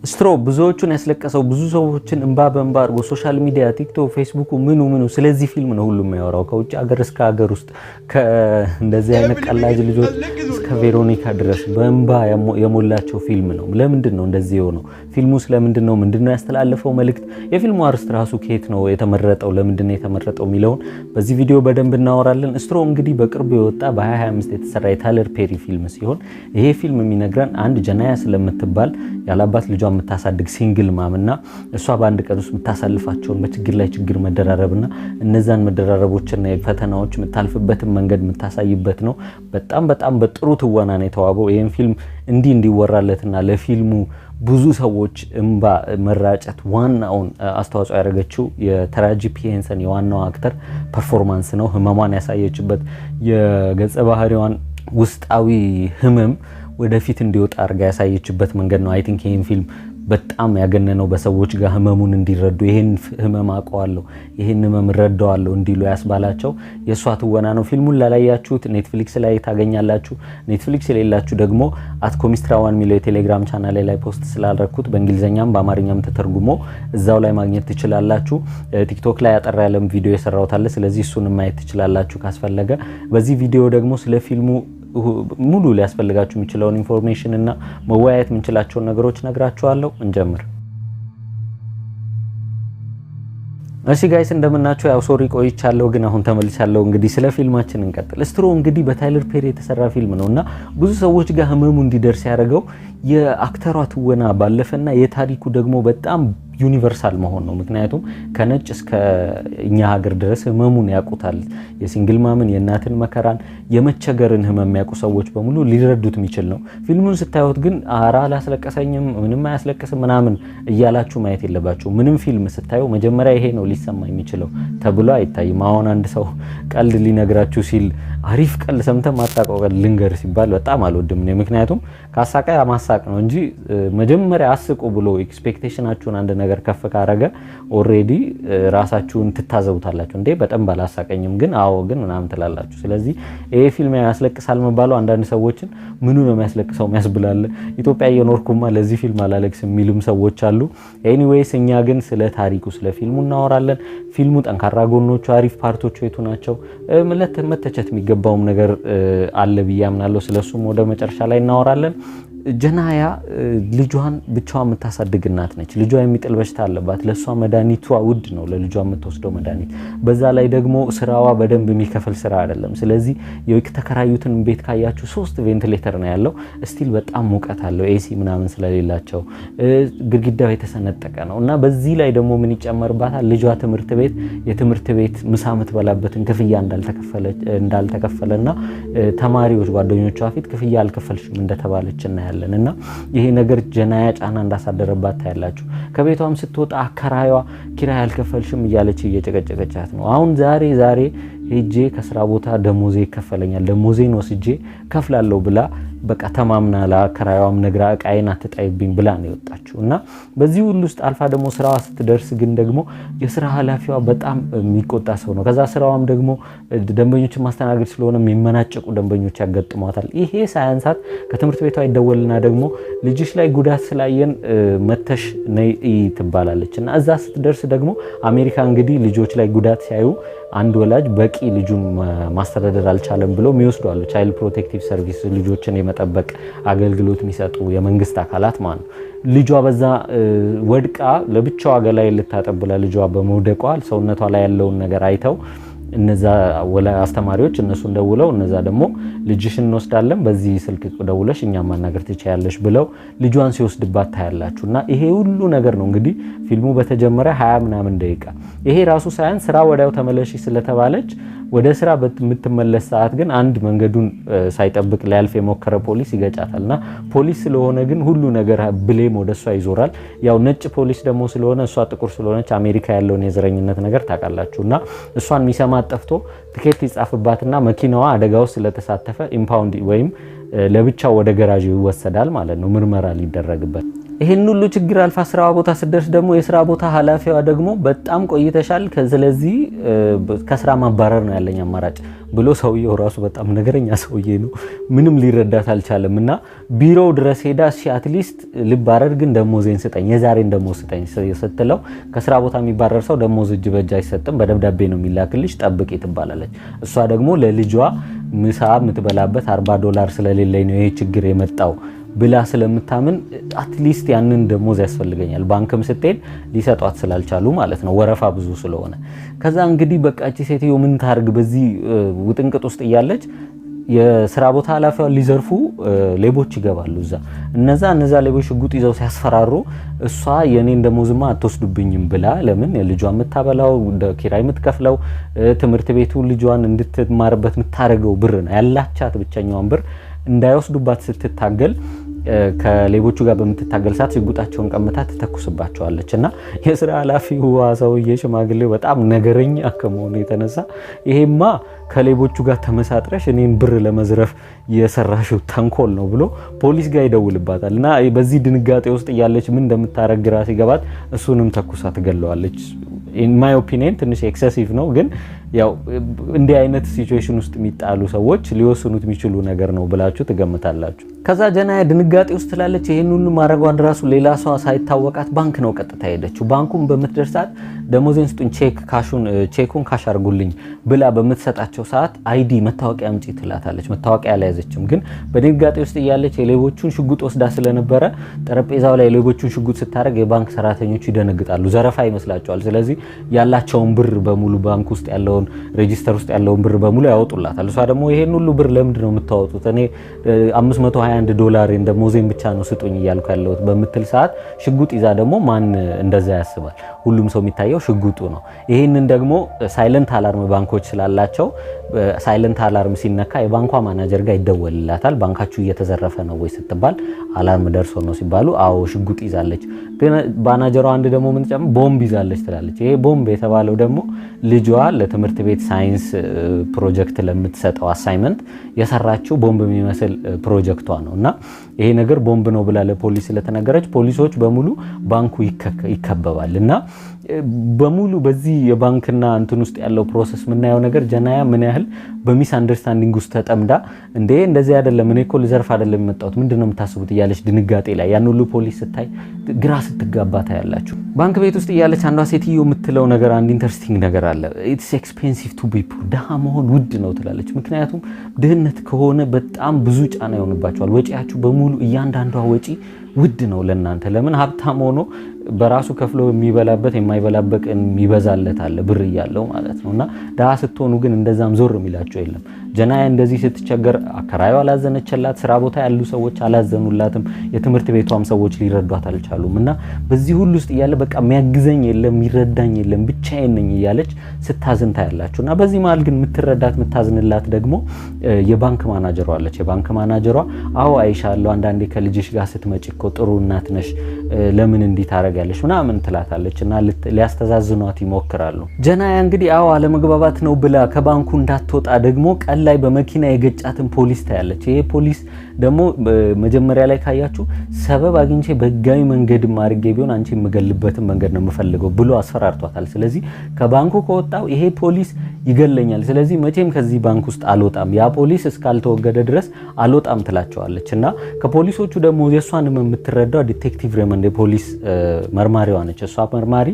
ስትሮ ብዙዎቹን ያስለቀሰው ብዙ ሰዎችን እንባ በእንባ አድርጎ ሶሻል ሚዲያ ቲክቶክ ፌስቡክ ምኑ ስለዚህ ፊልም ነው ሁሉም የሚያወራው ከውጭ ሀገር እስከ ሀገር ውስጥ ከእንደዚህ አይነት ቀላጅ ልጆች እስከ ቬሮኒካ ድረስ በእንባ የሞላቸው ፊልም ነው። ለምንድን ነው እንደዚህ የሆነው? ፊልሙ ስለምንድን ነው? ምንድነው ያስተላለፈው መልእክት? የፊልሙ አርዕስት ራሱ ከየት ነው የተመረጠው? ለምንድን ነው የተመረጠው የሚለውን በዚህ ቪዲዮ በደንብ እናወራለን። ስትሮ እንግዲህ በቅርቡ የወጣ በ2025 የተሰራ የታይለር ፔሪ ፊልም ሲሆን ይሄ ፊልም የሚነግረን አንድ ጀናያ ስለምትባል ያላባት ልጇ የምታሳድግ ሲንግል ማምና እሷ በአንድ ቀን ውስጥ የምታሳልፋቸውን በችግር ላይ ችግር መደራረብና እነዛን መደራረቦችና ፈተናዎች የምታልፍበትን መንገድ የምታሳይበት ነው። በጣም በጥሩ ትወና ነው የተዋበው። ይሄን ፊልም እንዲወራለትና ለፊልሙ ብዙ ሰዎች እንባ መራጨት ዋናውን አስተዋጽኦ ያደረገችው የተራጂ ፒ ሄንሰን የዋናው አክተር ፐርፎርማንስ ነው። ህመሟን ያሳየችበት የገጸ ባህሪዋን ውስጣዊ ህመም ወደፊት እንዲወጣ አርጋ ያሳየችበት መንገድ ነው። አይ ቲንክ ይሄን ፊልም በጣም ያገነነው በሰዎች ጋር ህመሙን እንዲረዱ ይሄን ህመም አውቀዋለሁ ይሄን ህመም ረዳዋለሁ እንዲሉ ያስባላቸው የሷ ትወና ነው። ፊልሙን ላላያችሁት ኔትፍሊክስ ላይ ታገኛላችሁ። ኔትፍሊክስ የሌላችሁ ደግሞ @ኮሚስትራ1 ሚለው የቴሌግራም ቻናል ላይ ፖስት ስላደረኩት በእንግሊዘኛም በአማርኛም ተተርጉሞ እዛው ላይ ማግኘት ትችላላችሁ። ቲክቶክ ላይ አጠር ያለም ቪዲዮ የሰራሁት አለ። ስለዚህ እሱን ማየት ትችላላችሁ ካስፈለገ። በዚህ ቪዲዮ ደግሞ ስለ ፊልሙ ሙሉ ሊያስፈልጋችሁ የሚችለውን ኢንፎርሜሽን እና መወያየት የምንችላቸውን ነገሮች ነግራችኋለሁ። እንጀምር። እሺ ጋይስ እንደምናችሁ፣ ያው ሶሪ ቆይቻለሁ ግን አሁን ተመልሻለሁ። እንግዲህ ስለ ፊልማችን እንቀጥል። ስትሮ እንግዲህ በታይለር ፔሪ የተሰራ ፊልም ነውና ብዙ ሰዎች ጋር ህመሙ እንዲደርስ ያደረገው የአክተሯ ትወና ባለፈና የታሪኩ ደግሞ በጣም ዩኒቨርሳል መሆን ነው። ምክንያቱም ከነጭ እስከ እኛ ሀገር ድረስ ህመሙን ያውቁታል። የሲንግል ማምን የእናትን መከራን የመቸገርን ህመም የሚያውቁ ሰዎች በሙሉ ሊረዱት የሚችል ነው። ፊልሙን ስታዩት ግን አራ አላስለቀሰኝም ምንም አያስለቅስም ምናምን እያላችሁ ማየት የለባችሁ። ምንም ፊልም ስታዩ መጀመሪያ ይሄ ነው ሊሰማ የሚችለው ተብሎ አይታይም። አሁን አንድ ሰው ቀልድ ሊነግራችሁ ሲል አሪፍ ቀልድ ሰምተን ማጣቀው ቀልድ ልንገር ሲባል በጣም አልወድም ነው። ምክንያቱም ካሳቃ ማሳቅ ነው እንጂ መጀመሪያ አስቁ ብሎ ኤክስፔክቴሽናችሁን አንድ ነገር ከፍ ካረገ ኦሬዲ ራሳችሁን ትታዘቡታላችሁ። እንዴ በጣም ባላሳቀኝም ግን አዎ ግን ምናምን ትላላችሁ። ስለዚህ ይሄ ፊልም ያስለቅሳል መባለው አንዳንድ ሰዎችን ምኑ ነው የሚያስለቅሰው የሚያስብላል። ኢትዮጵያ የኖርኩማ ለዚህ ፊልም አላለቅስ የሚሉም ሰዎች አሉ። ኤኒዌይስ እኛ ግን ስለ ታሪኩ ስለ ፊልሙ እናወራለን። ፊልሙ ጠንካራ ጎኖቹ አሪፍ ፓርቶቹ የቱ ናቸው፣ መተቸት የሚገባውም ነገር አለ ብዬ አምናለሁ። ስለሱም ወደ መጨረሻ ላይ እናወራለን። ጀናያ ልጇን ብቻዋን የምታሳድግ እናት ነች። ልጇ የሚጥል በሽታ አለባት። ለሷ መድኃኒቷ ውድ ነው፣ ለልጇ የምትወስደው መድኃኒት። በዛ ላይ ደግሞ ስራዋ በደንብ የሚከፈል ስራ አይደለም። ስለዚህ የተከራዩትን ቤት ካያችሁ 3 ቬንቲሌተር ነው ያለው። ስቲል በጣም ሙቀት አለው፣ ኤሲ ምናምን ስለሌላቸው ግድግዳው የተሰነጠቀ ነው እና በዚህ ላይ ደግሞ ምን ይጨመርባታል? ልጇ የትምህርት ቤት ምሳ የምትበላበትን ክፍያ እንዳልተከፈለና ተማሪዎች ጓደኞቿ ፊት ክፍያ አልከፈልሽም እንደተባለች እና እና ይሄ ነገር ጀናያ ጫና እንዳሳደረባት ታያላችሁ። ከቤቷም ስትወጣ አከራይዋ ኪራይ አልከፈልሽም እያለች እየጨቀጨቀቻት ነው። አሁን ዛሬ ሄጄ ከስራ ቦታ ደሞዜ ይከፈለኛል ደሞዜን ወስጄ ከፍላለሁ ብላ በቃ ተማምና ለአከራይዋም ነግራ እቃዬን አትጣይብኝ ብላ ነው የወጣችው እና በዚህ ሁሉ ውስጥ አልፋ ደግሞ ስራዋ ስትደርስ ግን ደግሞ የስራ ኃላፊዋ በጣም የሚቆጣ ሰው ነው። ከዛ ስራዋም ደግሞ ደንበኞችን ማስተናገድ ስለሆነ የሚመናጨቁ ደንበኞች ያጋጥሟታል። ይሄ ሳያንሳት ከትምህርት ቤቷ ይደወልና ደግሞ ልጅሽ ላይ ጉዳት ስላየን መተሽ ነይ ትባላለች እና እዛ ስትደርስ ደግሞ አሜሪካ እንግዲህ ልጆች ላይ ጉዳት ሲያዩ አንድ ወላጅ በቂ ልጁን ማስተዳደር አልቻለም ብሎ የሚወስዱ አሉ። ቻይልድ ፕሮቴክቲቭ ሰርቪስ ልጆችን የመጠበቅ አገልግሎት የሚሰጡ የመንግስት አካላት ማለት ነው። ልጇ በዛ ወድቃ ለብቻዋ ገላይ ልታጠብላ ልጇ በመውደቋ ሰውነቷ ላይ ያለውን ነገር አይተው እነዛ አስተማሪዎች እነሱን ደውለው እነዛ ደግሞ ልጅሽን እንወስዳለን በዚህ ስልክ ደውለሽ እኛም ማናገር ትችያለሽ ብለው ልጇን ሲወስድባት ታያላችሁና ይሄ ሁሉ ነገር ነው እንግዲህ ፊልሙ በተጀመረ 20 ምናምን ደቂቃ። ይሄ ራሱ ሳይንስ ስራ ወዲያው ተመለሽ ስለተባለች ወደ ስራ በምትመለስ ሰዓት ግን አንድ መንገዱን ሳይጠብቅ ሊያልፍ የሞከረ ፖሊስ ይገጫታልና ፖሊስ ስለሆነ ግን ሁሉ ነገር ብሌም ወደሷ ይዞራል። ያው ነጭ ፖሊስ ደግሞ ስለሆነ እሷ ጥቁር ስለሆነች አሜሪካ ያለውን የዘረኝነት ነገር ታውቃላችሁና እሷን ሚሰማ ጠፍቶ ትኬት ይጻፍባትና መኪናዋ አደጋ ውስጥ ስለተሳተፈ ኢምፓውንድ ወይም ለብቻው ወደ ገራዥ ይወሰዳል ማለት ነው ምርመራ ሊደረግበት። ይሄን ሁሉ ችግር አልፋ ስራ ቦታ ስትደርስ ደግሞ የስራ ቦታ ኃላፊዋ ደግሞ በጣም ቆይተሻል፣ ስለዚህ ከስራ ማባረር ነው ያለኝ አማራጭ ብሎ ሰውየው ራሱ በጣም ነገረኛ ሰውዬ ነው፣ ምንም ሊረዳት አልቻለም። እና ቢሮው ድረስ ሄዳ እሺ አትሊስት ልባረር ግን ደሞዜን ስጠኝ፣ የዛሬን ደሞዝ ስጠኝ ስትለው ከስራ ቦታ የሚባረር ሰው ደሞዝ እጅ በእጅ አይሰጥም፣ በደብዳቤ ነው የሚላክልሽ፣ ጠብቂ ትባላለች። እሷ ደግሞ ለልጇ ምሳ የምትበላበት $40 ስለሌለኝ ነው ይሄ ችግር የመጣው ብላ ስለምታምን አትሊስት ያንን ደሞዝ ያስፈልገኛል፣ ባንክም ስትሄድ ሊሰጧት ስላልቻሉ ማለት ነው፣ ወረፋ ብዙ ስለሆነ። ከዛ እንግዲህ በቃ እቺ ሴትዮ ምን ታርግ፣ በዚህ ውጥንቅጥ ውስጥ እያለች የስራ ቦታ ኃላፊዋን ሊዘርፉ ሌቦች ይገባሉ እዛ። እነዛ ሌቦች ሽጉጥ ይዘው ሲያስፈራሩ እሷ የኔን ደሞዝማ አትወስዱብኝም ብላ ለምን የልጇ የምታበላው ኪራይ የምትከፍለው ትምህርት ቤቱ ልጇን እንድትማርበት የምታረገው ብር ነው ያላቻት ብቸኛውን ብር እንዳይወስዱባት ስትታገል ከሌቦቹ ጋር በምትታገል ሰዓት ሽጉጣቸውን ቀምታ ትተኩስባቸዋለች። እና የስራ ኃላፊው ሰውዬ ሽማግሌው በጣም ነገረኛ ከመሆኑ የተነሳ ይሄማ ከሌቦቹ ጋር ተመሳጥረሽ እኔን ብር ለመዝረፍ የሰራሽው ተንኮል ነው ብሎ ፖሊስ ጋር ይደውልባታል። እና በዚህ ድንጋጤ ውስጥ እያለች ምን እንደምታረግ ግራ ሲገባት እሱንም ተኩሳ ትገለዋለች። ኢን ማይ ኦፒኒየን ትንሽ ኤክሰሲቭ ነው፣ ግን ያው እንዲህ አይነት ሲቹዌሽን ውስጥ የሚጣሉ ሰዎች ሊወስኑት የሚችሉ ነገር ነው ብላችሁ ትገምታላችሁ። ከዛ ጀናያ ድንጋጤ ውስጥ ትላለች። ይሄን ሁሉ ማድረጓን ራሱ ሌላ ሰው ሳይታወቃት ባንክ ነው ቀጥታ ሄደችው። ባንኩን በምትደርሳት ደሞዜን ስጡኝ፣ ቼኩን ካሽ አርጉልኝ ብላ በምትሰጣቸው ሰዓት አይዲ መታወቂያ አምጪ ትላታለች። መታወቂያ አልያዘችም፣ ግን በድንጋጤ ውስጥ እያለች የሌቦቹን ሽጉጥ ወስዳ ስለነበረ ጠረጴዛው ላይ የሌቦቹን ሽጉጥ ስታደርግ የባንክ ሰራተኞቹ ይደነግጣሉ፣ ዘረፋ ይመስላቸዋል። ስለዚህ ያላቸውን ብር በሙሉ ባንክ ውስጥ ያለውን ሬጂስተር ውስጥ ያለውን ብር በሙሉ ያወጡላታል። እሷ ደግሞ ይሄን ሁሉ ብር ለምንድን ነው የምታወጡት? እኔ $521 ደሞዜን ብቻ ነው ስጡኝ እያልኩ ያለሁት በምትል ሰዓት ሽጉጥ ይዛ ደግሞ ማን እንደዛ ያስባል? ሁሉም ሰው የሚታየው ሽጉጡ ነው። ይሄንን ደግሞ ሳይለንት አላርም ባንኮች ስላላቸው ሳይለንት አላርም ሲነካ የባንኳ ማናጀር ጋር ይደወልላታል። ባንካችሁ እየተዘረፈ ነው ወይ ስትባል አላርም ደርሶ ነው ሲባሉ አዎ ሽጉጥ ይዛለች። ግን ማናጀሯ አንድ ደግሞ ምን ጨም ቦምብ ይዛለች ትላለች። ይሄ ቦምብ የተባለው ደግሞ ልጇ ለትምህርት ቤት ሳይንስ ፕሮጀክት ለምትሰጠው አሳይመንት የሰራችው ቦምብ የሚመስል ፕሮጀክቷ ነው። እና ይሄ ነገር ቦምብ ነው ብላ ለፖሊስ ስለተነገረች ፖሊሶች በሙሉ ባንኩ ይከበባል። እና በሙሉ በዚህ የባንክና እንትን ውስጥ ያለው ፕሮሰስ ምናየው ነገር ጀናያ ምን ያህል በሚስ አንደርስታንዲንግ ውስጥ ተጠምዳ እንደዚህ አይደለም እኔ እኮ ልዘርፍ አይደለም የመጣሁት ምንድነው የምታስቡት እያለች ድንጋጤ ላይ ያን ሁሉ ፖሊስ ስታይ ግራ ስትጋባ ታያላችሁ። ባንክ ቤት ውስጥ እያለች አንዷ ሴትዮ የምትለው ነገር አንድ ኢንተረስቲንግ ነገር አለ። ኢትስ ኤክስፔንሲቭ ቱ ቢ ፑር፣ ደሃ መሆን ውድ ነው ትላለች። ምክንያቱም ድህነት ከሆነ በጣም ብዙ ጫና ይሆንባቸዋል። ወጪያችሁ በሙሉ እያንዳንዷ ወጪ ውድ ነው ለእናንተ። ለምን ሀብታም ሆኖ በራሱ ከፍሎ የሚበላበት የማይበላበት የሚበዛለት አለ ብር እያለው ማለት ነውና ደሃ ስትሆኑ ግን እንደዛም ዞር የሚላቸው የለም። ጀናያ እንደዚህ ስትቸገር አከራዩ አላዘነችላት፣ ስራ ቦታ ያሉ ሰዎች አላዘኑላትም፣ የትምህርት ቤቷም ሰዎች ሊረዷት አልቻሉም። እና በዚህ ሁሉ ውስጥ እያለ በቃ የሚያግዘኝ የለም የሚረዳኝ የለም ብቻዬን ነኝ እያለች ስታዝን ታያላችሁና በዚህ መሀል ግን የምትረዳት የምታዝንላት ደግሞ የባንክ ማናጀሯ አለች። የባንክ ማናጀሯ አዎ አይሻለሁ አንዳንዴ ከልጅሽ ጋር ስትመጪ እኮ ጥሩ እናት ነሽ ለምን እንዲህ ታረጋለሽ ምናምን ትላታለች። እና ሊያስተዛዝኗት ይሞክራሉ። ጀናያ እንግዲህ አዎ አለመግባባት ነው ብላ ከባንኩ እንዳትወጣ ደግሞ ቀን ላይ በመኪና የገጫትን ፖሊስ ታያለች። ይሄ ፖሊስ ደግሞ መጀመሪያ ላይ ካያችሁ ሰበብ አግኝቼ በህጋዊ መንገድ ማርጌ ቢሆን አንቺ የምገልበትን መንገድ ነው የምፈልገው ብሎ አስፈራርቷታል። ስለዚህ ከባንኩ ከወጣው ይሄ ፖሊስ ይገለኛል፣ ስለዚህ መቼም ከዚህ ባንክ ውስጥ አልወጣም፣ ያ ፖሊስ እስካልተወገደ ድረስ አልወጣም ትላቸዋለች። እና ከፖሊሶቹ ደግሞ የሷንም የምትረዳው ዲቴክቲቭ ሬመንድ የፖሊስ መርማሪዋ ነች። እሷ መርማሪ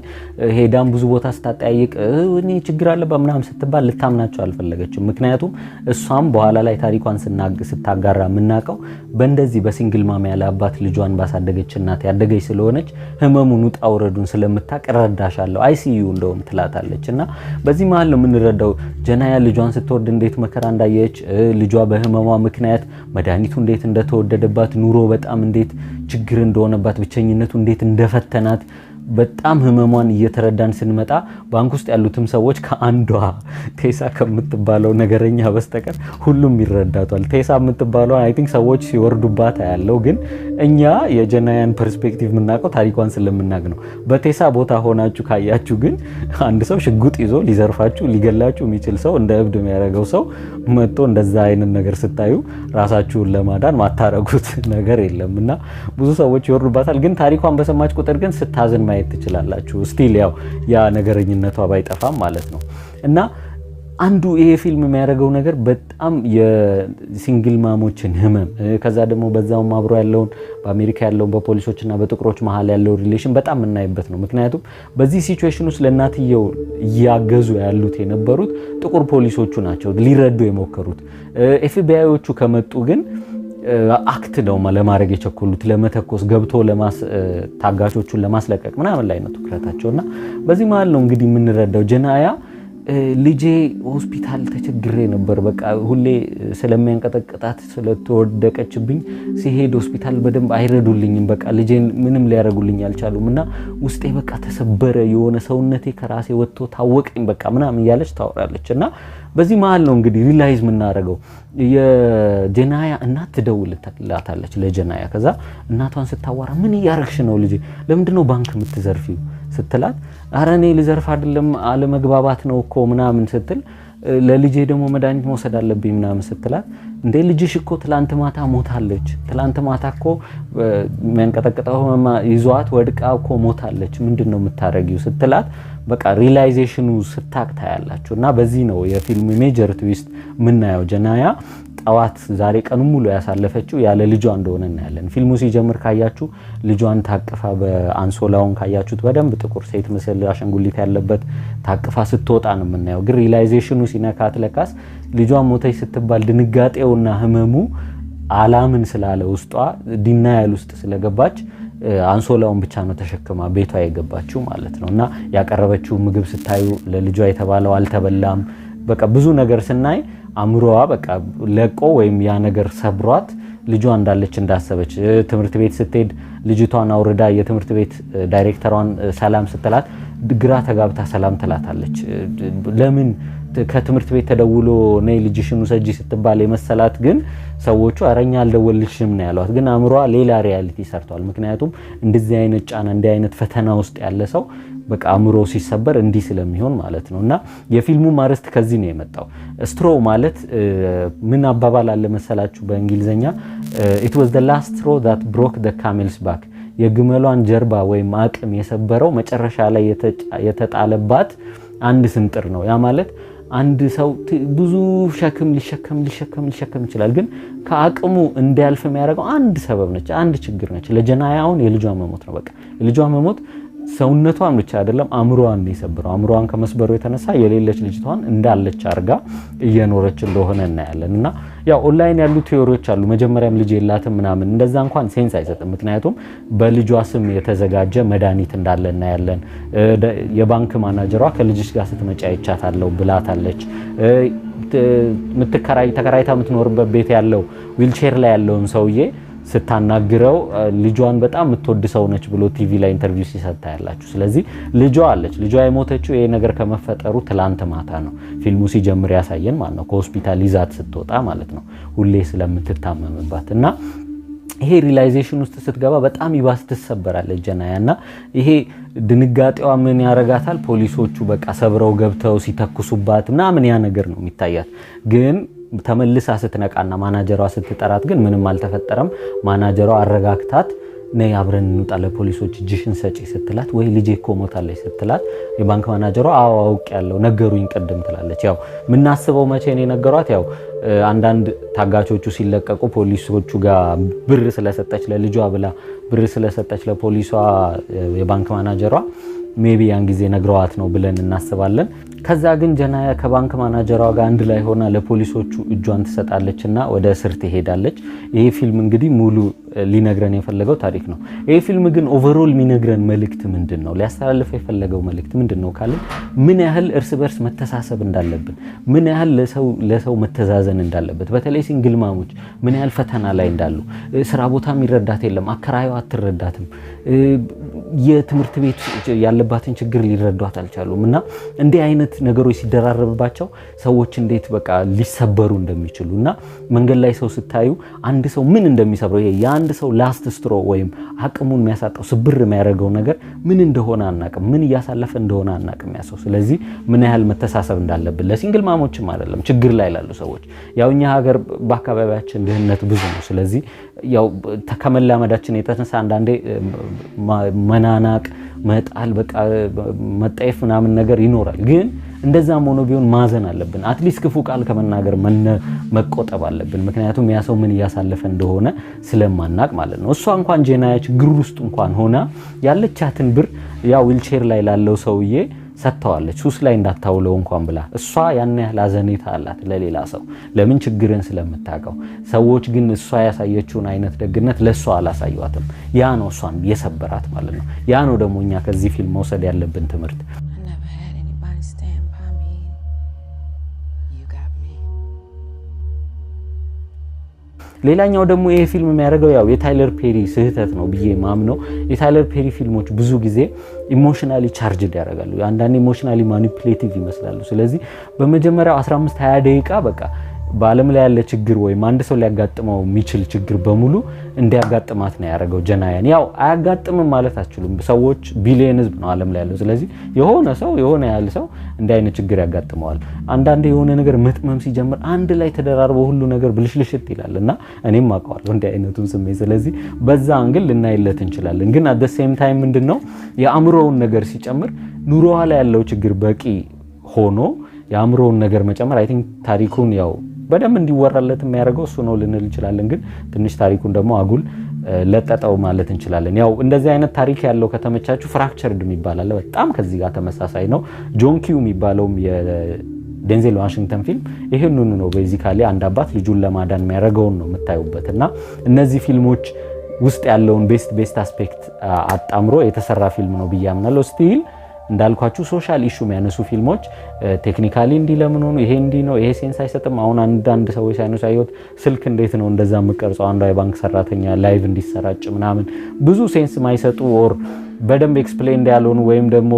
ሄዳም ብዙ ቦታ ስታጠያይቅ እኔ ችግር አለባት ምናምን ስትባል ልታምናቸው አልፈለገችም። ምክንያቱም እሷም በኋላ ላይ ታሪኳን ስታጋራ የምናውቀው በእንደዚህ በሲንግል ማም ያለ አባት ልጇን ባሳደገች እናት ያደገች ስለሆነች ህመሙን ውጣ ውረዱን ስለምታውቅ እረዳሻለሁ አይሲዩ እንደውም ትላታለች። እና በዚህ መሀል ነው የምንረዳው ጀናያ ልጇን ስትወርድ እንዴት መከራ እንዳየች፣ ልጇ በህመሟ ምክንያት መድኃኒቱ እንዴት እንደተወደደባት፣ ኑሮ በጣም እንዴት ችግር እንደሆነባት፣ ብቸኝነቱ እንዴት እንደፈተናት በጣም ህመሟን እየተረዳን ስንመጣ ባንክ ውስጥ ያሉትም ሰዎች ከአንዷ ቴሳ ከምትባለው ነገረኛ በስተቀር ሁሉም ይረዳቷል። ቴሳ የምትባለው አይ ቲንክ ሰዎች ሲወርዱባት ያለው ግን እኛ የጀናያን ፐርስፔክቲቭ የምናውቀው ታሪኳን ስለምናውቅ ነው። በቴሳ ቦታ ሆናችሁ ካያችሁ ግን አንድ ሰው ሽጉጥ ይዞ ሊዘርፋችሁ ሊገላችሁ የሚችል ሰው እንደ እብድ የሚያደርገው ሰው መጥቶ እንደዛ አይነት ነገር ስታዩ ራሳችሁን ለማዳን ማታረጉት ነገር የለም እና ብዙ ሰዎች ይወርዱባታል። ግን ታሪኳን በሰማች ቁጥር ግን ስታዝን ማየት ትችላላችሁ። ስቲል ያው ያ ነገረኝነቷ ባይጠፋም ማለት ነው። እና አንዱ ይሄ ፊልም የሚያደርገው ነገር በጣም የሲንግል ማሞችን ህመም ከዛ ደግሞ በዛውም አብሮ ያለውን በአሜሪካ ያለውን በፖሊሶችና በጥቁሮች መሀል ያለው ሪሌሽን በጣም የምናይበት ነው። ምክንያቱም በዚህ ሲቹዌሽን ውስጥ ለእናትየው እያገዙ ያሉት የነበሩት ጥቁር ፖሊሶቹ ናቸው ሊረዱ የሞከሩት። ኤፍቢአይዎቹ ከመጡ ግን አክት ነው ለማድረግ የቸኮሉት ለመተኮስ ገብቶ ታጋቾቹን ለማስለቀቅ ምናምን ላይ ነው ትኩረታቸውና በዚህ መሀል ነው እንግዲህ የምንረዳው ጀናያ ልጄ ሆስፒታል ተቸግሬ ነበር፣ በቃ ሁሌ ስለሚያንቀጠቅጣት ስለተወደቀችብኝ ሲሄድ ሆስፒታል በደንብ አይረዱልኝም፣ በቃ ልጄን ምንም ሊያረጉልኝ አልቻሉምና ውስጤ በቃ ተሰበረ፣ የሆነ ሰውነቴ ከራሴ ወጥቶ ታወቀኝ በቃ ምናምን እያለች ታወራለችና በዚህ መሀል ነው እንግዲህ ሪላይዝ የምናደርገው የጀናያ እናት ትደውልላታለች ለጀናያ። ከዛ እናቷን ስታዋራ ምን እያረግሽ ነው ልጄ? ለምንድነው ባንክ የምትዘርፊው ስትላት ኧረ እኔ ልዘርፍ አይደለም አለመግባባት ነው እኮ ምናምን ስትል ለልጄ ደግሞ መድኃኒት መውሰድ አለብኝ ምናምን ስትላት እንዴ ልጅሽ እኮ ትላንት ማታ ሞታለች፣ ትላንት ማታ እኮ የሚያንቀጠቅጠው ይዟት ወድቃ እኮ ሞታለች፣ ምንድነው የምታረጊው ስትላት በቃ ሪላይዜሽኑ ስታክታ ያላችሁ እና በዚህ ነው የፊልም ሜጀር ትዊስት ምናየው። ጀናያ ጠዋት ዛሬ ቀኑ ሙሉ ያሳለፈችው ያለ ልጇ እንደሆነ እናያለን። ፊልሙ ሲጀምር ካያችሁ ልጇን ታቅፋ በአንሶላውን ካያችሁት በደንብ ጥቁር ሴት ምስል አሸንጉሊት ያለበት ታቅፋ ስትወጣ ነው የምናየው። ግን ሪላይዜሽኑ ሲነካት ለካስ ልጇን ሞተች ስትባል ድንጋጤውና ህመሙ አላምን ስላለ ውስጧ ዲናያል ውስጥ ስለገባች አንሶላውን ብቻ ነው ተሸክማ ቤቷ የገባችው ማለት ነው። እና ያቀረበችው ምግብ ስታዩ ለልጇ የተባለው አልተበላም። በቃ ብዙ ነገር ስናይ አምሮዋ በቃ ለቆ ወይም ያ ነገር ሰብሯት ልጇ እንዳለች እንዳሰበች ትምህርት ቤት ስትሄድ ልጅቷን አውርዳ የትምህርት ቤት ዳይሬክተሯን ሰላም ስትላት ግራ ተጋብታ ሰላም ትላታለች። ለምን ከትምህርት ቤት ተደውሎ ነይ ልጅሽን ውሰጂ ስትባል የመሰላት ግን ሰዎቹ አረኛ አልደወልሽም ነው ያሏት። ግን አምሮዋ ሌላ ሪያሊቲ ሰርቷል። ምክንያቱም እንደዚህ አይነት ጫና እንዲህ አይነት ፈተና ውስጥ ያለ ሰው በቃ አምሮ ሲሰበር እንዲህ ስለሚሆን ማለት ነው። እና የፊልሙ ማርስት ከዚህ ነው የመጣው። ስትሮ ማለት ምን አባባል አለ መሰላችሁ በእንግሊዘኛ it was the last straw that broke the camel's back የግመሏን ጀርባ ወይም አቅም የሰበረው መጨረሻ ላይ የተጣለባት አንድ ስንጥር ነው። ያ ማለት አንድ ሰው ብዙ ሸክም ሊሸከም ይችላል፣ ግን ከአቅሙ እንዲያልፍ የሚያደርገው አንድ ሰበብ ነች፣ አንድ ችግር ነች። ለጀናያውን የልጇ መሞት ነው። በቃ የልጇ መሞት ሰውነቷን ብቻ አይደለም አምሮዋን ነው የሰበረው። አምሮዋን ከመስበሩ የተነሳ የሌለች ልጅቷን እንዳለች አርጋ እየኖረች እንደሆነ እናያለን። እና ያው ኦንላይን ያሉ ቲዮሪዎች አሉ። መጀመሪያም ልጅ የላትም ምናምን እንደዛ እንኳን ሴንስ አይሰጥም። ምክንያቱም በልጇ ስም የተዘጋጀ መድኃኒት እንዳለ እናያለን። የባንክ ማናጀሯ ከልጅሽ ጋር ስትመጪ አይቻታለሁ ብላታለች። ተከራይታ የምትኖርበት ቤት ያለው ዊልቼር ላይ ያለውን ሰውዬ ስታናግረው ልጇን በጣም የምትወድ ሰው ነች ብሎ ቲቪ ላይ ኢንተርቪው ሲሰጣ ያላችሁ። ስለዚህ ልጇ አለች። ልጇ የሞተችው ይሄ ነገር ከመፈጠሩ ትላንት ማታ ነው ፊልሙ ሲጀምር ያሳየን ማለት ነው። ከሆስፒታል ይዛት ስትወጣ ማለት ነው ሁሌ ስለምትታመምባት እና ይሄ ሪላይዜሽን ውስጥ ስትገባ በጣም ይባስ ትሰበራለች ጀናያና ይሄ ድንጋጤዋ ምን ያረጋታል? ፖሊሶቹ በቃ ሰብረው ገብተው ሲተኩሱባት ምናምን ያ ነገር ነው የሚታያት። ግን ተመልሳ ስትነቃና ማናጀሯ ስትጠራት ግን ምንም አልተፈጠረም። ማናጀሯ አረጋግታት ነይ አብረን እንውጣ ለፖሊሶች እጅሽን ሰጪ ስትላት ወይ ልጄ እኮ ሞታለች ስትላት የባንክ ማናጀሯ አዎ አውቄያለሁ ነገሩኝ ቅድም ትላለች። ያው ምናስበው መቼ ነው የነገሯት? ያው አንዳንድ ታጋቾቹ ሲለቀቁ ፖሊሶቹ ጋር ብር ስለሰጠች ለልጇ ብላ ብር ስለሰጠች ለፖሊሷ የባንክ ማናጀሯ ሜቢ ያን ጊዜ ነግረዋት ነው ብለን እናስባለን። ከዛ ግን ጀናያ ከባንክ ማናጀሯ ጋር አንድ ላይ ሆና ለፖሊሶቹ እጇን ትሰጣለችና ወደ እስር ትሄዳለች። ይሄ ፊልም እንግዲህ ሙሉ ሊነግረን የፈለገው ታሪክ ነው። ይሄ ፊልም ግን ኦቨርኦል የሚነግረን መልእክት ምንድነው? ሊያስተላልፍ የፈለገው መልእክት ምንድነው ካልን ምን ያህል እርስ በርስ መተሳሰብ እንዳለብን፣ ምን ያህል ለሰው መተዛዘን ማዘን እንዳለበት በተለይ ሲንግል ማሞች ምን ያህል ፈተና ላይ እንዳሉ ስራ ቦታ የሚረዳት የለም አከራዩ አትረዳትም የትምህርት ቤት ያለባትን ችግር ሊረዷት አልቻሉም እና እንዲህ አይነት ነገሮች ሲደራረብባቸው ሰዎች እንዴት በቃ ሊሰበሩ እንደሚችሉና መንገድ ላይ ሰው ስታዩ አንድ ሰው ምን እንደሚሰብረው ይሄ የአንድ ሰው ላስት ስትሮ ወይም አቅሙን የሚያሳጣው ስብር የሚያደርገው ነገር ምን እንደሆነ አናቅም ምን እያሳለፈ እንደሆነ አናቅም ያሰው ስለዚህ ምን ያህል መተሳሰብ እንዳለብን ለሲንግል ማሞችም አይደለም ችግር ላይ ላሉ ሰዎች ያው እኛ ሀገር በአካባቢያችን ድህነት ብዙ ነው ስለዚህ ያው ከመላመዳችን የተነሳ አንዳንዴ መናናቅ መጣል በቃ መጣይፍ ምናምን ነገር ይኖራል ግን እንደዛም ሆኖ ቢሆን ማዘን አለብን አትሊስት ክፉ ቃል ከመናገር መቆጠብ አለብን ምክንያቱም ያ ሰው ምን ያሳለፈ እንደሆነ ስለማናቅ ማለት ነው እሷ እንኳን ጄናያ ችግር ውስጥ እንኳን ሆና ያለቻትን ብር ያው ዊልቸር ላይ ላለው ሰውዬ ሰጥተዋለች ሱስ ላይ እንዳታውለው እንኳን ብላ እሷ ያን ያህል አዘኔታ አላት ለሌላ ሰው ለምን ችግርን ስለምታውቀው ሰዎች ግን እሷ ያሳየችውን አይነት ደግነት ለሷ አላሳዩአትም ያ ነው እሷን የሰበራት ማለት ነው ያ ነው ደግሞ እኛ ከዚህ ፊልም መውሰድ ያለብን ትምህርት ሌላኛው ደግሞ ይሄ ፊልም የሚያደርገው ያው የታይለር ፔሪ ስህተት ነው ብዬ ማምነው የታይለር ፔሪ ፊልሞች ብዙ ጊዜ ኢሞሽናሊ ቻርጅድ ያደርጋሉ አንዳንዴ ኢሞሽናሊ ማኒፑሌቲቭ ይመስላሉ ስለዚህ በመጀመሪያው 15 20 ደቂቃ በቃ በአለም ላይ ያለ ችግር ወይም አንድ ሰው ሊያጋጥመው የሚችል ችግር በሙሉ እንዲያጋጥማት ነው ያደረገው ጀናያን ያው አያጋጥምም ማለት አትችሉም ሰዎች ቢሊየን ህዝብ ነው አለም ላይ ያለው ስለዚህ የሆነ ሰው የሆነ ያለ ሰው እንዲህ አይነት ችግር ያጋጥመዋል አንዳንዴ የሆነ ነገር መጥመም ሲጀምር አንድ ላይ ተደራርቦ ሁሉ ነገር ብልሽልሽት ይላልና እኔም አውቀዋለሁ እንዲህ አይነቱን ስሜት ስለዚህ በዛ አንግል ልናይለት እንችላለን ግን at the same time ምንድነው የአእምሮውን ነገር ሲጨምር ኑሮዋ ላይ ያለው ችግር በቂ ሆኖ የአእምሮውን ነገር መጨመር አይ ቲንክ ታሪኩን ያው በደም እንዲወራለት የሚያደርገው እሱ ነው ልንል እንችላለን ግን ትንሽ ታሪኩን ደግሞ አጉል ለጠጠው ማለት እንችላለን ያው እንደዚህ አይነት ታሪክ ያለው ከተመቻቹ ፍራክቸርድ የሚባል በጣም ከዚህ ጋር ተመሳሳይ ነው ጆን ኪው የሚባለውም የዴንዜል ዋሽንግተን ፊልም ይሄንን ነው ቤዚካሊ አንድ አባት ልጁን ለማዳን የሚያደርገው ነው የምታዩበትና እነዚህ ፊልሞች ውስጥ ያለውን ቤስት አስፔክት አጣምሮ የተሰራ ፊልም ነው ብያምናለሁ ስቲል እንዳልኳችሁ ሶሻል ኢሹ የሚያነሱ ፊልሞች ቴክኒካሊ እንዲ ለምን ሆኑ ይሄ እንዲ ነው ይሄ ሴንስ አይሰጥም አሁን አንድ ሰዎች ሳይነሱ አይወት ስልክ እንዴት ነው እንደዛ መቀርጾ አንዷ የባንክ ሰራተኛ ላይቭ እንዲሰራጭ ምናምን ብዙ ሴንስ ማይሰጡ ኦር በደንብ ኤክስፕሌን ያልሆኑ ወይም ደግሞ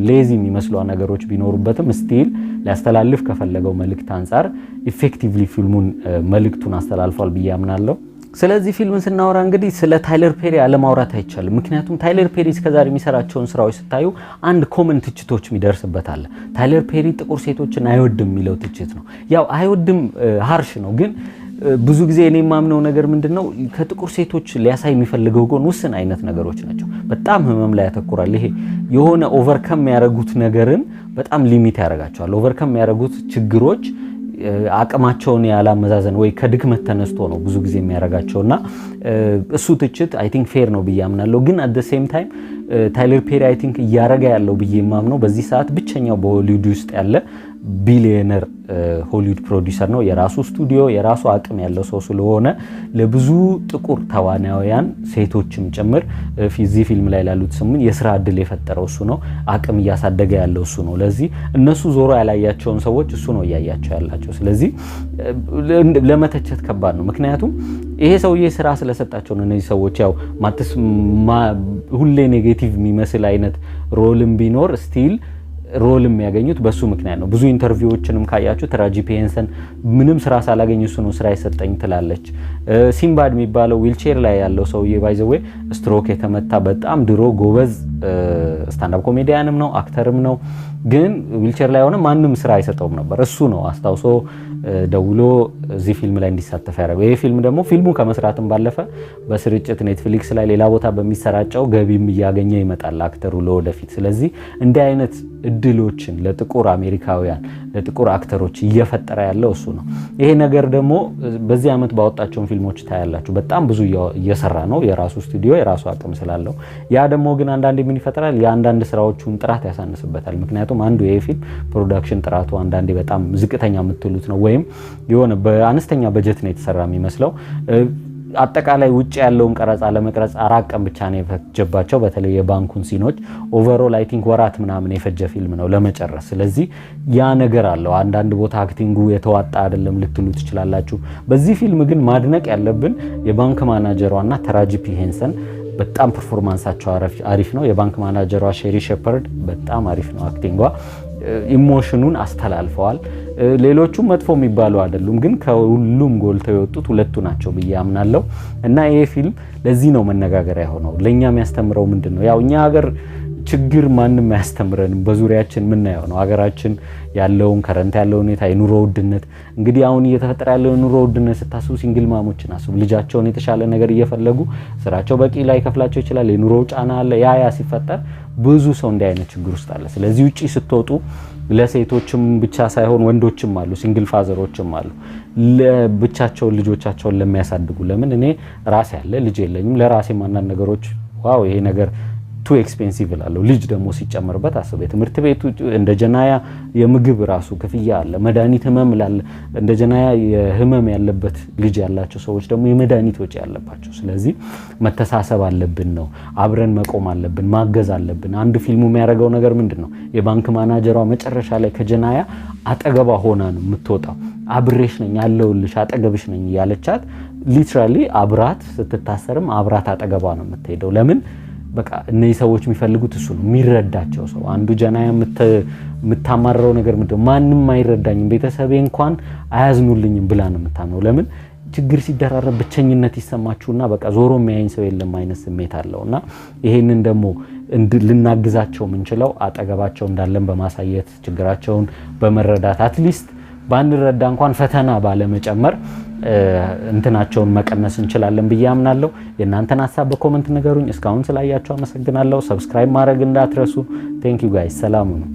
ሌዚ የሚመስሉ ነገሮች ቢኖሩበትም ስቲል ሊያስተላልፍ ከፈለገው መልእክት አንፃር ኢፌክቲቭሊ ፊልሙን መልእክቱን አስተላልፏል ብያምናለሁ ስለዚህ ፊልም ስናወራ እንግዲህ ስለ ታይለር ፔሪ አለማውራት አይቻልም ምክንያቱም ታይለር ፔሪ እስከዛሬ የሚሰራቸውን ስራዎች ስታዩ አንድ ኮመን ትችቶች የሚደርስበታል ታይለር ፔሪ ጥቁር ሴቶችን አይወድም የሚለው ትችት ነው ያው አይወድም ሃርሽ ነው ግን ብዙ ጊዜ እኔ ማምነው ነገር ምንድነው ከጥቁር ሴቶች ሊያሳይ የሚፈልገው ጎን ውስን አይነት ነገሮች ናቸው በጣም ህመም ላይ ያተኩራል ይሄ የሆነ ኦቨርካም ያደረጉት ነገርን በጣም ሊሚት ያደርጋቸዋል ኦቨርካም ያደረጉት ችግሮች አቅማቸውን ያላመዛዘን ወይ ከድክመት ተነስቶ ነው ብዙ ጊዜ የሚያረጋቸውና እሱ ትችት አይ ቲንክ ፌር ነው ብያምናለሁ ግን at the same time ታይለር ፔሪ አይ ቲንክ ያረጋ ያለው ብዬማምነው በዚህ ሰዓት ብቸኛው በሆሊውድ ውስጥ ያለ ቢሊየነር ሆሊውድ ፕሮዲዩሰር ነው የራሱ ስቱዲዮ የራሱ አቅም ያለው ሰው ስለሆነ ለብዙ ጥቁር ተዋናያን ሴቶችም ጭምር እዚህ ፊልም ላይ ላሉት ስሙን የሥራ እድል የፈጠረው እሱ ነው አቅም ያሳደገ ያለው እሱ ነው ለዚህ እነሱ ዞሮ ያላያቸውን ሰዎች እሱ ነው ያያቸው ያላቸው ስለዚህ ለመተቸት ከባድ ነው ምክንያቱም ይሄ ሰውዬ ስራ ስለሰጣቸው ነው እነዚህ ሰዎች ያው ሁሌ ኔጌቲቭ የሚመስል አይነት ሮልም ቢኖር ስቲል ሮል የሚያገኙት በሱ ምክንያት ነው ብዙ ኢንተርቪዎችንም ካያችሁ ትራጂ ፔንሰን ምንም ስራ ሳላገኝ እሱ ነው ስራ ይሰጠኝ ትላለች ሲምባድ የሚባለው ዊልቸር ላይ ያለው ሰውዬ ባይ ዘ ዌይ ስትሮክ የተመታ በጣም ድሮ ጎበዝ ስታንድ አፕ ኮሜዲያንም ነው አክተርም ነው ግን ዊልቸር ላይ ሆነ ማንንም ስራ አይሰጠውም ነበር እሱ ነው አስታውሶ ደውሎ እዚህ ፊልም ላይ እንዲሳተፍ ያደረገው ይሄ ፊልም ደግሞ ፊልሙ ከመስራትም ባለፈ በስርጭት ኔትፍሊክስ ላይ ሌላ ቦታ በሚሰራጨው ገቢም እያገኘ ይመጣል አክተሩ ለወደፊት ስለዚህ እንደ አይነት እድሎችን ለጥቁር አሜሪካውያን ለጥቁር አክተሮች እየፈጠረ ያለው እሱ ነው ይሄ ነገር ደግሞ በዚህ አመት ባወጣቸው ፊልሞች ታያላችሁ በጣም ብዙ እየሰራ ነው የራሱ ስቱዲዮ የራሱ አቅም ስላለው ያ ደግሞ ግን አንዳንዴ ምን ይፈጠራል ያንዳንድ ስራዎቹን ጥራት ያሳንስበታል ምክንያቱም አንዱ ይሄ ፊልም ፕሮዳክሽን ጥራቱ አንዳንዴ በጣም ዝቅተኛ የምትሉት ነው ወይም የሆነ በአነስተኛ በጀት ነው የተሰራ የሚመስለው አጠቃላይ ውጭ ያለውን ቀረጻ ለመቅረጽ 4 ቀን ብቻ ነው የፈጀባቸው። በተለይ የባንኩን ሲኖች ኦቨርኦል አይ ቲንክ ወራት ምናምን የፈጀ ፊልም ነው ለመጨረስ። ስለዚህ ያ ነገር አለው። አንዳንድ ቦታ አክቲንጉ የተዋጣ አይደለም ልትሉ ትችላላችሁ። በዚህ ፊልም ግን ማድነቅ ያለብን የባንክ ማናጀሯና ተራጂ ፒ ሄንሰን በጣም ፐርፎርማንሳቸው አሪፍ ነው። የባንክ ማናጀሯ ሼሪ ሼፐርድ በጣም አሪፍ ነው አክቲንጓ። ኢሞሽኑን አስተላልፈዋል። ሌሎቹም መጥፎ የሚባሉ አይደሉም፣ ግን ከሁሉም ጎልተው የወጡት ሁለቱ ናቸው ብዬ አምናለሁ። እና ይሄ ፊልም ለዚህ ነው መነጋገሪያ ሆነው። ለኛ የሚያስተምረው ምንድነው? ያው እኛ ሀገር ችግር ማንም አያስተምረንም፣ በዙሪያችን የምናየው ነው። ሀገራችን ያለውን ከረንት ያለው ሁኔታ፣ የኑሮ ውድነት እንግዲህ አሁን እየተፈጠረ ያለው ኑሮ ውድነት ስታስቡ ሲንግል ማሞችን አስቡ። ልጃቸውን የተሻለ ነገር እየፈለጉ ስራቸው በቂ ላይ ከፍላቸው ይችላል፣ የኑሮ ጫና አለ። ያ ሲፈጠር ብዙ ሰው እንዲህ አይነት ችግር ውስጥ አለ። ስለዚህ ውጪ ስትወጡ ለሴቶችም ብቻ ሳይሆን ወንዶችም አሉ፣ ሲንግል ፋዘሮችም አሉ ለብቻቸውን ልጆቻቸውን ለሚያሳድጉ። ለምን እኔ ራሴ ያለ ልጅ የለኝም፣ ለራሴ ማናን ነገሮች ዋው ይሄ ነገር ቱ ኤክስፔንሲቭ ላለው ልጅ ደግሞ ሲጨመርበት አስበ ትምህርት ቤቱ እንደ ጀናያ የምግብ ራሱ ክፍያ አለ፣ መድኃኒት ህመም ላለ እንደ ጀናያ የህመም ያለበት ልጅ ያላቸው ሰዎች ደግሞ የመድኃኒት ወጪ ያለባቸው። ስለዚህ መተሳሰብ አለብን ነው፣ አብረን መቆም አለብን፣ ማገዝ አለብን። አንዱ ፊልሙ የሚያደርገው ነገር ምንድነው? የባንክ ማናጀሯ መጨረሻ ላይ ከጀናያ አጠገባ ሆና ነው የምትወጣው። አብሬሽ ነኝ ያለውልሽ አጠገብሽ ነኝ ያለቻት ሊትራሊ አብራት ስትታሰርም አብራት አጠገባ ነው የምትሄደው። ለምን በቃ እነዚህ ሰዎች የሚፈልጉት እሱ ነው፣ የሚረዳቸው ሰው። አንዱ ጀናያ የምታማረረው ነገር ምንድነው? ማንም አይረዳኝም፣ ቤተሰቤ እንኳን አያዝኑልኝም ብላ ነው የምታምነው። ለምን ችግር ሲደራረብ ብቸኝነት ይሰማችሁና በቃ ዞሮ የሚያየኝ ሰው የለም አይነት ስሜት አለውና ይሄንን ደግሞ ልናግዛቸው የምንችለው አጠገባቸው እንዳለን በማሳየት ችግራቸውን በመረዳት አትሊስት ባንረዳ እንኳን ፈተና ባለመጨመር እንትናቸውን መቀነስ እንችላለን ብዬ አምናለሁ። የእናንተን ሐሳብ በኮሜንት ንገሩኝ። እስካሁን ስላያችሁ አመሰግናለሁ። ሰብስክራይብ ማድረግ እንዳትረሱ። ቴንክ ዩ ጋይስ። ሰላም ነው።